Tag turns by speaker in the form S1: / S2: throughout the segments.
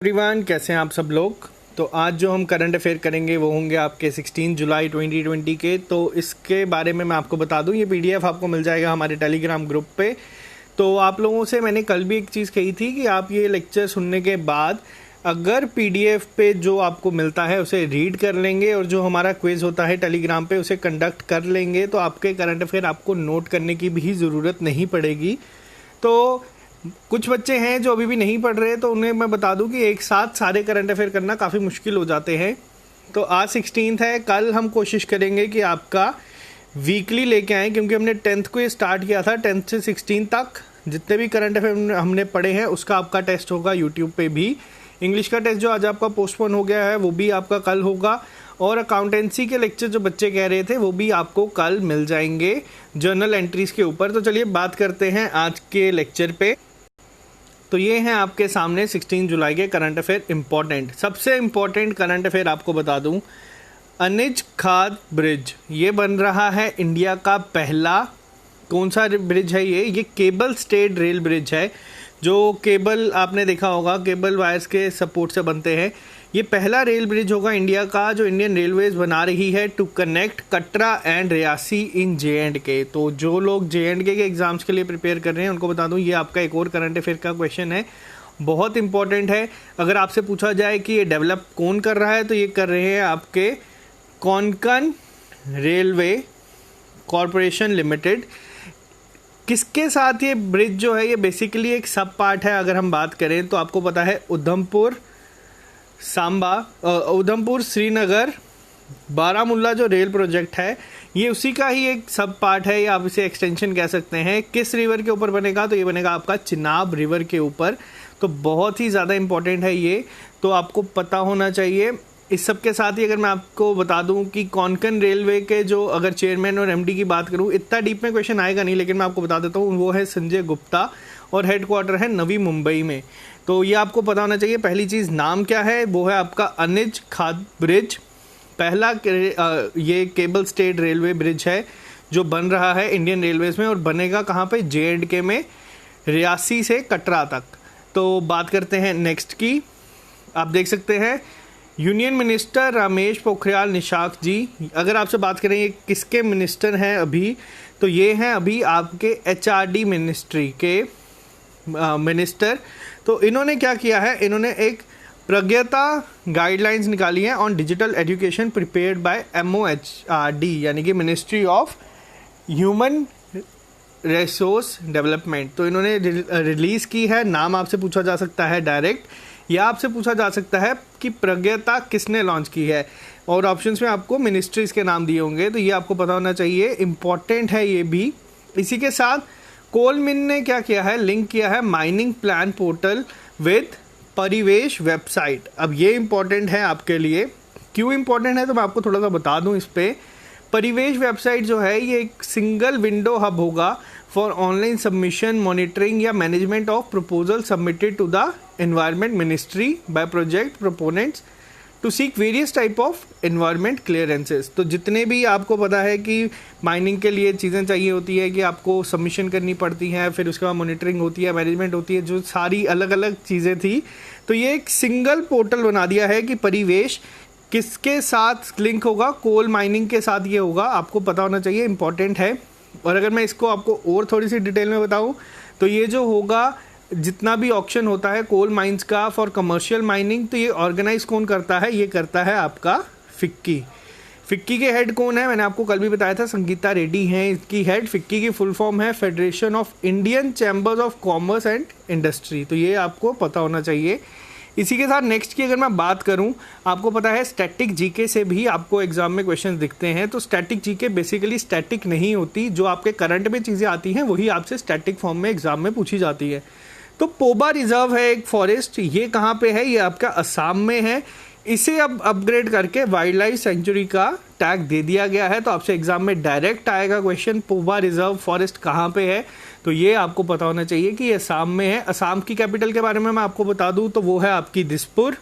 S1: Everyone, कैसे हैं आप सब लोग। तो आज जो हम करंट अफेयर करेंगे वो होंगे आपके 16 जुलाई 2020 के। तो इसके बारे में मैं आपको बता दूं, ये पीडीएफ आपको मिल जाएगा हमारे टेलीग्राम ग्रुप पे। तो आप लोगों से मैंने कल भी एक चीज़ कही थी कि आप ये लेक्चर सुनने के बाद अगर पीडीएफ पे जो आपको मिलता है उसे रीड कर लेंगे और जो हमारा क्विज होता है टेलीग्राम पे उसे कंडक्ट कर लेंगे तो आपके करंट अफेयर आपको नोट करने की भी ज़रूरत नहीं पड़ेगी। तो कुछ बच्चे हैं जो अभी भी नहीं पढ़ रहे, तो उन्हें मैं बता दूं कि एक साथ सारे करंट अफेयर करना काफ़ी मुश्किल हो जाते हैं। तो आज 16 है, कल हम कोशिश करेंगे कि आपका वीकली लेके आएँ, क्योंकि हमने 10th को ये स्टार्ट किया था। 10th से 16 तक जितने भी करंट अफेयर हमने पढ़े हैं उसका आपका टेस्ट होगा यूट्यूब पे भी। इंग्लिश का टेस्ट जो आज आपका पोस्टपोन हो गया है वो भी आपका कल होगा, और अकाउंटेंसी के लेक्चर जो बच्चे कह रहे थे वो भी आपको कल मिल जाएंगे जर्नल एंट्रीज के ऊपर। तो चलिए बात करते हैं आज के लेक्चर पे। तो ये हैं आपके सामने 16 जुलाई के करंट अफेयर इम्पॉर्टेंट। सबसे इम्पॉर्टेंट करंट अफेयर आपको बता दूं, अनिज खाद ब्रिज ये बन रहा है इंडिया का पहला। कौन सा ब्रिज है ये केबल स्टेड रेल ब्रिज है। जो केबल आपने देखा होगा, केबल वायर्स के सपोर्ट से बनते हैं। ये पहला रेल ब्रिज होगा इंडिया का जो इंडियन रेलवेज बना रही है to connect Katra and Reasi in JNK। तो जो लोग JNK के एग्जाम्स के लिए प्रिपेयर कर रहे हैं उनको बता दूं, ये आपका एक और करंट अफेयर का क्वेश्चन है, बहुत इंपॉर्टेंट है। अगर आपसे पूछा जाए कि ये डेवलप कौन कर रहा है तो ये कर रहे हैं आपके कोंकण रेलवे कॉरपोरेशन लिमिटेड। किसके साथ ये ब्रिज जो है, ये बेसिकली एक सब पार्ट है। अगर हम बात करें तो आपको पता है उधमपुर श्रीनगर बारामूला जो रेल प्रोजेक्ट है ये उसी का ही एक सब पार्ट है, या आप इसे एक्सटेंशन कह सकते हैं। किस रिवर के ऊपर बनेगा, तो ये बनेगा आपका चिनाब रिवर के ऊपर। तो बहुत ही ज़्यादा इंपॉर्टेंट है ये, तो आपको पता होना चाहिए। इस सब के साथ ही अगर मैं आपको बता दूं कि कोंकण रेलवे के जो अगर चेयरमैन और MD की बात करूं, इतना डीप में क्वेश्चन आएगा नहीं, लेकिन मैं आपको बता देता हूं वो है संजय गुप्ता और हेडक्वार्टर है नवी मुंबई में। तो ये आपको पता होना चाहिए। पहली चीज़, नाम क्या है, वो है आपका अनिज खाद ब्रिज। पहला ये केबल स्टेड रेलवे ब्रिज है जो बन रहा है इंडियन रेलवेज में, और बनेगा कहाँ पे, JNK में, रियासी से कटरा तक। तो बात करते हैं नेक्स्ट की। आप देख सकते हैं यूनियन मिनिस्टर रमेश पोखरियाल निशंक जी, अगर आपसे बात करें ये किसके मिनिस्टर हैं अभी, तो ये हैं अभी आपके HRD मिनिस्ट्री के मिनिस्टर। तो इन्होंने क्या किया है, इन्होंने एक प्रज्ञता गाइडलाइंस निकाली है on digital education prepared by MOHRD, यानी कि ministry of human resource development. तो इन्होंने रिलीज़ की है। नाम आपसे पूछा जा सकता है डायरेक्ट, या आपसे पूछा जा सकता है कि प्रज्ञता किसने लॉन्च की है, और ऑप्शंस में आपको मिनिस्ट्रीज के नाम दिए होंगे। तो ये आपको पता होना चाहिए, इम्पॉर्टेंट है ये भी। इसी के साथ कोलमिन ने क्या किया है, लिंक किया है माइनिंग प्लान पोर्टल विद परिवेश वेबसाइट। अब ये इम्पॉर्टेंट है आपके लिए। क्यों इम्पॉर्टेंट है तो मैं आपको थोड़ा सा बता दूं। इस पे परिवेश वेबसाइट जो है ये एक सिंगल विंडो हब होगा फॉर ऑनलाइन सबमिशन, मॉनिटरिंग या management of proposal submitted to the environment ministry by project proponents to seek various type of environment clearances. तो जितने भी आपको पता है कि माइनिंग के लिए चीज़ें चाहिए होती है कि आपको सबमिशन करनी पड़ती हैं, फिर उसके बाद मॉनिटरिंग होती है, मैनेजमेंट होती है, जो सारी अलग अलग चीज़ें थी, तो ये एक सिंगल पोर्टल बना दिया है कि परिवेश किसके साथ लिंक होगा, कोल माइनिंग के साथ ये होगा। आपको पता होना चाहिए, इंपॉर्टेंट है। और अगर मैं इसको आपको और थोड़ी सी डिटेल में बताऊँ तो ये जो होगा, जितना भी ऑक्शन होता है कोल माइंस का फॉर कमर्शियल माइनिंग, तो ये ऑर्गेनाइज कौन करता है, ये करता है आपका फिक्की। फिक्की के हेड कौन है, मैंने आपको कल भी बताया था, संगीता रेड्डी हैं इसकी हेड। फिक्की की फुल फॉर्म है federation of Indian chambers of commerce and industry. तो ये आपको पता होना चाहिए। इसी के साथ नेक्स्ट की अगर मैं बात करूं, आपको पता है स्टैटिक जीके से भी आपको एग्जाम में क्वेश्चन दिखते हैं। तो स्टैटिक जीके बेसिकली स्टैटिक नहीं होती, जो आपके करंट में चीज़ें आती हैं वही आपसे स्टैटिक फॉर्म में एग्जाम में पूछी जाती है। तो पोबा रिजर्व है एक फॉरेस्ट, ये कहाँ पे है, ये आपका असम में है। इसे अब अपग्रेड करके वाइल्ड लाइफ सेंचुरी का टैग दे दिया गया है। तो आपसे एग्जाम में डायरेक्ट आएगा क्वेश्चन, पोबा रिजर्व फॉरेस्ट कहाँ पे है, तो ये आपको पता होना चाहिए कि ये असम में है। असम की कैपिटल के बारे में मैं आपको बता दूं तो वो है आपकी दिसपुर,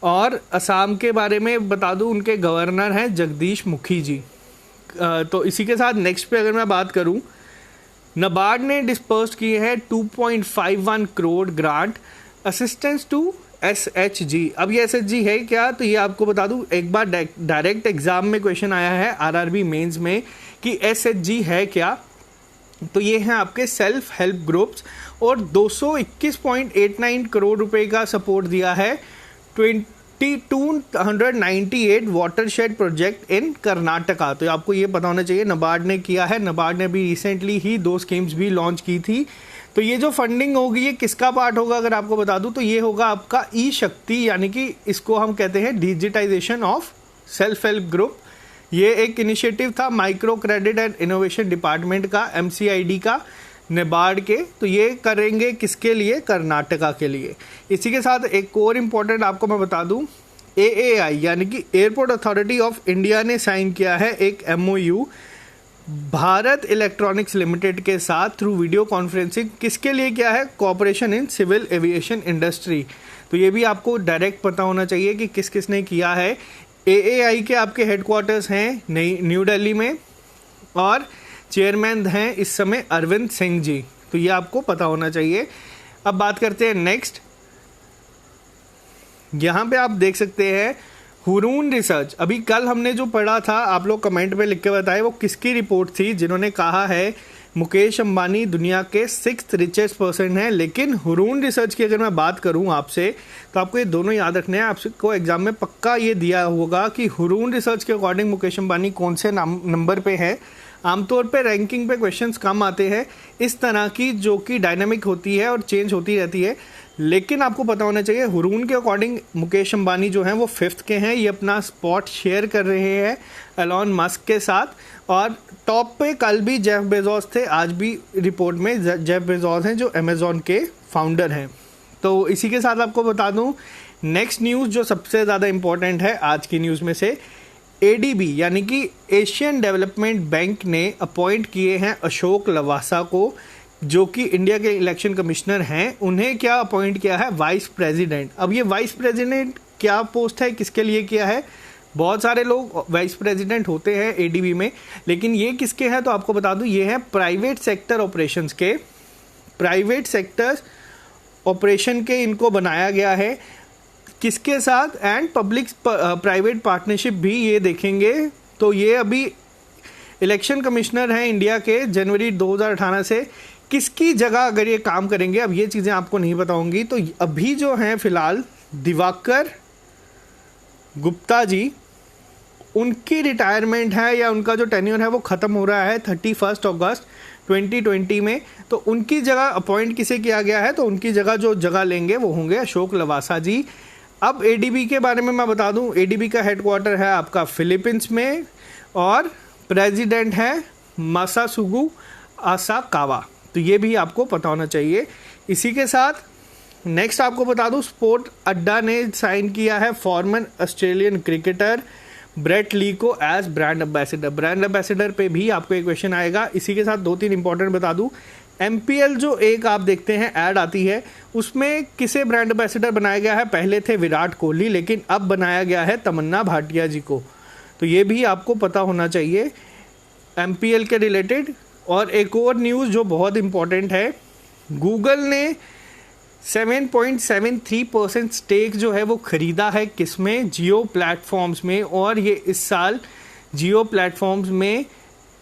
S1: और असम के बारे में बता दूं उनके गवर्नर हैं जगदीश मुखी जी। तो इसी के साथ नेक्स्ट पे अगर मैं बात करूं, नाबार्ड ने डिस्पर्स किए हैं 2.51 crore grant assistance to SHG। अब ये SHG है क्या, तो ये आपको बता दूं, एक बार डायरेक्ट एग्जाम में क्वेश्चन आया है RRB मेंस में कि SHG है क्या। तो ये हैं आपके सेल्फ हेल्प ग्रुप्स और 221.89 करोड़ रुपए का सपोर्ट दिया है 2298 वाटरशेड प्रोजेक्ट इन कर्नाटका। तो आपको ये पता होना चाहिए नाबार्ड ने किया है। नाबार्ड ने भी रिसेंटली ही 2 स्कीम्स भी लॉन्च की थी। तो ये जो फंडिंग होगी ये किसका पार्ट होगा, अगर आपको बता दूं तो ये होगा आपका ई शक्ति, यानी कि इसको हम कहते हैं digitisation of self help group. ये एक इनिशिएटिव था micro credit and innovation department का, MCID का, नाबार्ड के। तो ये करेंगे किसके लिए, कर्नाटका के लिए। इसी के साथ एक और इम्पॉर्टेंट आपको मैं बता दूं, AAI यानी कि एयरपोर्ट अथॉरिटी ऑफ इंडिया ने साइन किया है एक MOU भारत इलेक्ट्रॉनिक्स लिमिटेड के साथ थ्रू वीडियो कॉन्फ्रेंसिंग। किसके लिए किया है, cooperation in civil aviation industry. तो ये भी आपको डायरेक्ट पता होना चाहिए कि किस किस ने किया है। AAI के आपके हेडक्वार्टर्स हैं न्यू दिल्ली में और चेयरमैन हैं इस समय अरविंद सिंह जी। तो ये आपको पता होना चाहिए। अब बात करते हैं नेक्स्ट। यहाँ पे आप देख सकते हैं हुरून रिसर्च। अभी कल हमने जो पढ़ा था, आप लोग कमेंट में लिख के बताए वो किसकी रिपोर्ट थी, जिन्होंने कहा है मुकेश अंबानी दुनिया के 6th रिचेस्ट पर्सन हैं। लेकिन हुरून रिसर्च की अगर मैं बात करूं आपसे, तो आपको ये दोनों याद रखने हैं। आपको एग्जाम में पक्का ये दिया होगा कि हुरून रिसर्च के अकॉर्डिंग मुकेश अंबानी कौन से नंबर पे है। आमतौर पे रैंकिंग पे क्वेश्चंस कम आते हैं इस तरह की, जो कि डायनामिक होती है और चेंज होती रहती है। लेकिन आपको पता होना चाहिए हुरून के अकॉर्डिंग मुकेश अंबानी जो हैं वो 5th के हैं। ये अपना स्पॉट शेयर कर रहे हैं एलॉन मस्क के साथ। और टॉप पे कल भी जेफ बेजोस थे, आज भी रिपोर्ट में जेफ बेजोस हैं जो अमेजोन के फाउंडर हैं। तो इसी के साथ आपको बता दूं नेक्स्ट न्यूज़ जो सबसे ज़्यादा इम्पोर्टेंट है आज की न्यूज़ में से, ADB यानी कि एशियन डेवलपमेंट बैंक ने अपॉइंट किए हैं अशोक लवासा को, जो कि इंडिया के इलेक्शन कमिश्नर हैं। उन्हें क्या अपॉइंट किया है, वाइस प्रेसिडेंट। अब ये वाइस प्रेसिडेंट क्या पोस्ट है, किसके लिए किया है, बहुत सारे लोग वाइस प्रेसिडेंट होते हैं ADB में, लेकिन ये किसके हैं तो आपको बता दूं ये हैं प्राइवेट सेक्टर ऑपरेशंस के। प्राइवेट सेक्टर ऑपरेशन के इनको बनाया गया है किसके साथ, एंड पब्लिक प्राइवेट पार्टनरशिप भी ये देखेंगे। तो ये अभी इलेक्शन कमिश्नर हैं इंडिया के जनवरी 2018 से। किसकी जगह अगर ये काम करेंगे, अब ये चीज़ें आपको नहीं पता होंगी। तो अभी जो हैं फिलहाल दिवाकर गुप्ता जी, उनकी रिटायरमेंट है या उनका जो टेन्योर है वो ख़त्म हो रहा है 31 अगस्त 2020 में। तो उनकी जगह अपॉइंट किसे किया गया है, तो उनकी जगह जो जगह लेंगे वो होंगे अशोक लवासा जी। अब ADB के बारे में मैं बता दूं, ADB का हेडक्वार्टर है आपका फिलीपींस में और प्रेसिडेंट है मासासुगु आसाकावा। तो ये भी आपको पता होना चाहिए। इसी के साथ नेक्स्ट आपको बता दूं, स्पोर्ट अड्डा ने साइन किया है former Australian cricketer Brett Lee को as brand ambassador. Brand ambassador पे भी आपको एक क्वेश्चन आएगा। इसी के साथ 2-3 इंपॉर्टेंट बता दूं, MPL जो एक आप देखते हैं ऐड आती है, उसमें किसे ब्रांड एम्बेसडर बनाया गया है, पहले थे विराट कोहली, लेकिन अब बनाया गया है तमन्ना भाटिया जी को। तो ये भी आपको पता होना चाहिए MPL के रिलेटेड। और एक और न्यूज़ जो बहुत इम्पॉर्टेंट है, गूगल ने 7.73% स्टेक जो है वो ख़रीदा है किसमें, जियो प्लेटफॉर्म्स में। और ये इस साल जियो प्लेटफॉर्म्स में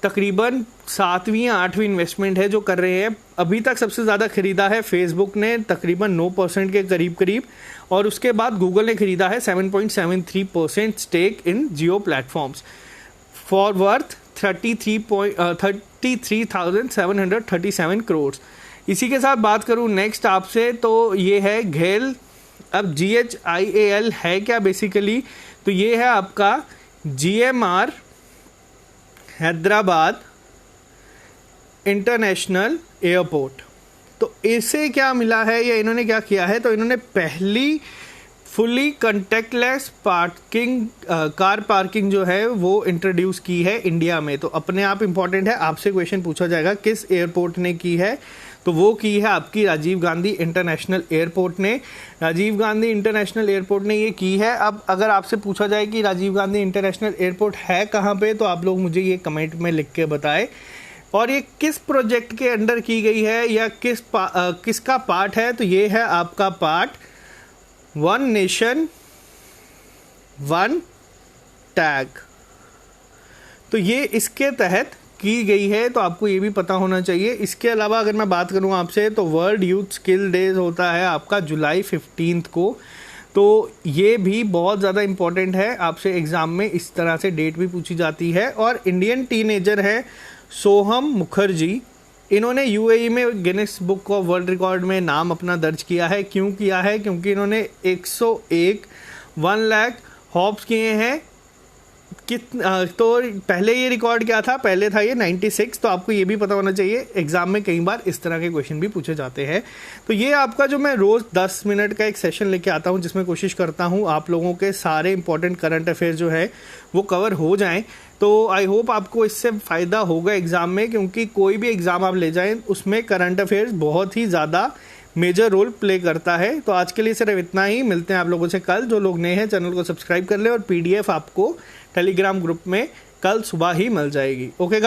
S1: तकरीबन 7वीं या 8वीं इन्वेस्टमेंट है जो कर रहे हैं। अभी तक सबसे ज़्यादा ख़रीदा है फेसबुक ने तकरीबन 9% के करीब, और उसके बाद गूगल ने ख़रीदा है 7.73% stake in Jio platforms for worth 33,737 crore. इसी के साथ बात करूं नेक्स्ट आपसे, तो ये है घेल। अब GHIAL है क्या बेसिकली, तो ये है आपका GMR हैदराबाद इंटरनेशनल एयरपोर्ट। तो इसे क्या मिला है या इन्होंने क्या किया है, तो इन्होंने पहली फुली कंटेक्टलेस पार्किंग कार पार्किंग जो है वो इंट्रोड्यूस की है इंडिया में। तो अपने आप इम्पॉर्टेंट है, आपसे क्वेश्चन पूछा जाएगा किस एयरपोर्ट ने की है, तो वो की है आपकी राजीव गांधी इंटरनेशनल एयरपोर्ट ने। राजीव गांधी इंटरनेशनल एयरपोर्ट ने ये की है। अब अगर आपसे पूछा जाए कि राजीव गांधी इंटरनेशनल एयरपोर्ट है कहाँ पे, तो आप लोग मुझे ये कमेंट में लिख के बताएं। और ये किस प्रोजेक्ट के अंडर की गई है या किसका पार्ट है, तो ये है आपका part one nation one tag, तो ये इसके तहत की गई है, तो आपको ये भी पता होना चाहिए। इसके अलावा अगर मैं बात करूँ आपसे, तो वर्ल्ड यूथ स्किल डेज होता है आपका जुलाई 15 को, तो ये भी बहुत ज़्यादा इम्पॉर्टेंट है। आपसे एग्ज़ाम में इस तरह से डेट भी पूछी जाती है। और इंडियन टीनेजर है सोहम मुखर्जी, इन्होंने यूएई में Guinness book of world record में नाम अपना दर्ज किया है। क्यों किया है? क्योंकि इन्होंने 1 लाख हॉप्स किए हैं। तो पहले ये रिकॉर्ड क्या था? पहले था ये 96। तो आपको ये भी पता होना चाहिए, एग्जाम में कई बार इस तरह के क्वेश्चन भी पूछे जाते हैं। तो ये आपका जो मैं रोज़ 10 मिनट का एक सेशन लेके आता हूँ, जिसमें कोशिश करता हूँ आप लोगों के सारे इंपॉर्टेंट करंट अफेयर जो है वो कवर हो जाएं। तो आई होप आपको इससे फ़ायदा होगा एग्ज़ाम में, क्योंकि कोई भी एग्ज़ाम आप ले जाएं उसमें करंट अफेयर्स बहुत ही ज़्यादा मेजर रोल प्ले करता है। तो आज के लिए सिर्फ इतना ही, मिलते हैं आप लोगों से कल। जो लोग नए हैं चैनल को सब्सक्राइब कर लें, और PDF आपको टेलीग्राम ग्रुप में कल सुबह ही मिल जाएगी। ओके।